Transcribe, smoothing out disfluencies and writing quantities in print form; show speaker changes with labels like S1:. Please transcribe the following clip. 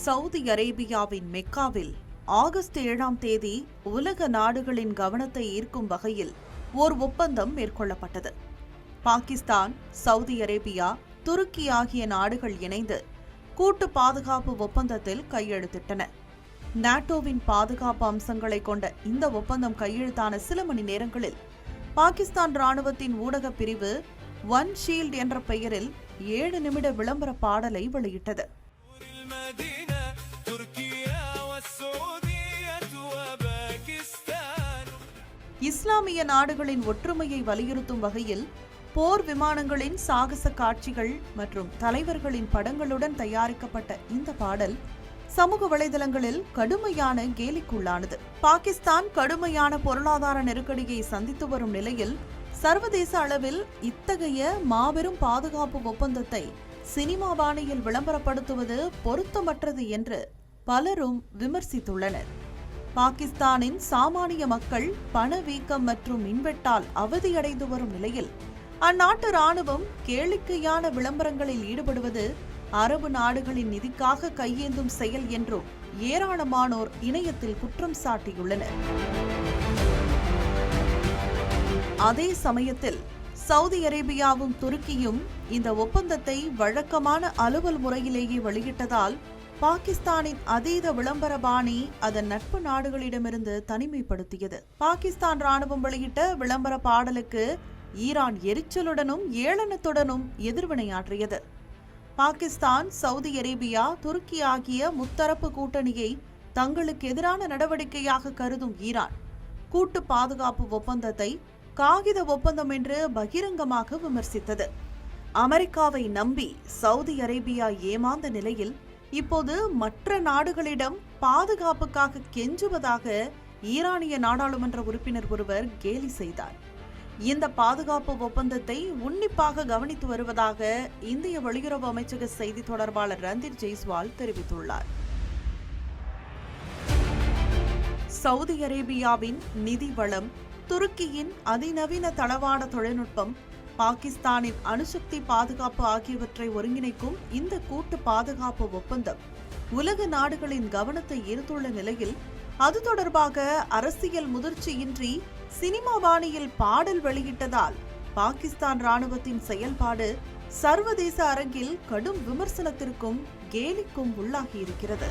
S1: Saudi அரேபியாவின் மெக்காவில் August 7ஆம் தேதி உலக நாடுகளின் கவனத்தை ஈர்க்கும் வகையில் ஓர் ஒப்பந்தம் மேற்கொள்ளப்பட்டது. பாகிஸ்தான், சவுதி அரேபியா, துருக்கி ஆகிய நாடுகள் இணைந்து கூட்டு பாதுகாப்பு ஒப்பந்தத்தில் கையெழுத்திட்டன. நாட்டோவின் பாதுகாப்பு அம்சங்களை கொண்ட இந்த ஒப்பந்தம் கையெழுத்தான சில மணி நேரங்களில் பாகிஸ்தான் ராணுவத்தின் ஊடக பிரிவு ஒன் ஷீல்ட் என்ற பெயரில் 7 நிமிட விளம்பர பாடலை வெளியிட்டது. இஸ்லாமிய நாடுகளின் ஒற்றுமையை வலியுறுத்தும் வகையில் போர் விமானங்களின் சாகச காட்சிகள் மற்றும் தலைவர்களின் படங்களுடன் தயாரிக்கப்பட்ட இந்த பாடல் சமூக வலைதளங்களில் கடுமையான கேலிக்குள்ளானது. பாகிஸ்தான் கடுமையான பொருளாதார நெருக்கடியை சந்தித்து வரும் நிலையில் சர்வதேச அளவில் இத்தகைய மாபெரும் பாதுகாப்பு ஒப்பந்தத்தை சினிமா பாணியில் விளம்பரப்படுத்துவது பொருத்தமற்றது என்று பலரும் விமர்சித்துள்ளனர். பாகிஸ்தானின் சாமானிய மக்கள் பணவீக்கம் மற்றும் மின்வெட்டால் அவதியடைந்து வரும் நிலையில் அந்நாட்டு ராணுவம் கேளிக்கையான விளம்பரங்களில் ஈடுபடுவது அரபு நாடுகளின் நிதிக்காக கையேந்தும் செயல் என்றும் ஏராளமானோர் இணையத்தில் குற்றம் சாட்டியுள்ளனர். அதே சமயத்தில் சவுதி அரேபியாவும் துருக்கியும் இந்த ஒப்பந்தத்தை வழக்கமான அலுவல் முறையிலேயே வெளியிட்டதால் பாகிஸ்தானின் அதீத விளம்பர பாணி அதன் நட்பு நாடுகளிடமிருந்து தனிமைப்படுத்தியது. பாகிஸ்தான் ராணுவம் வெளியிட்ட விளம்பர பாடலுக்கு ஈரான் எரிச்சலுடனும் ஏளனத்துடனும் எதிர்வினையாற்றியது. பாகிஸ்தான், சவுதி அரேபியா, துருக்கி ஆகிய முத்தரப்பு கூட்டணியை தங்களுக்கு எதிரான நடவடிக்கையாக கருதும் ஈரான் கூட்டு பாதுகாப்பு ஒப்பந்தத்தை காகித ஒப்பந்தம் என்று பகிரங்கமாக விமர்சித்தது. அமெரிக்காவை நம்பி சவுதி அரேபியா ஏமாந்த நிலையில் இப்போது மற்ற நாடுகளிடம் பாதுகாப்புக்காக கெஞ்சுவதாக ஈரானிய நாடாளுமன்ற உறுப்பினர் ஒருவர் கேலி செய்தார். இந்த பாதுகாப்பு ஒப்பந்தத்தை உன்னிப்பாக கவனித்து வருவதாக இந்திய வெளியுறவு அமைச்சக செய்தி தொடர்பாளர் ரந்தீர் ஜெய்ஸ்வால் தெரிவித்துள்ளார். சவுதி அரேபியாவின் நிதி வளம், துருக்கியின் அதிநவீன தளவாட தொழில்நுட்பம், பாகிஸ்தானின் அணுசக்தி பாதுகாப்பு ஆகியவற்றை ஒருங்கிணைக்கும் இந்த கூட்டு பாதுகாப்பு ஒப்பந்தம் உலக நாடுகளின் கவனத்தை ஈர்த்துள்ள நிலையில் அது தொடர்பாக அரசியல் முதிர்ச்சியின்றி சினிமா பாணியில் பாடல் வெளியிட்டதால் பாகிஸ்தான் ராணுவத்தின் செயல்பாடு சர்வதேச அரங்கில் கடும் விமர்சனத்திற்கும் கேலிக்கும் உள்ளாகியிருக்கிறது.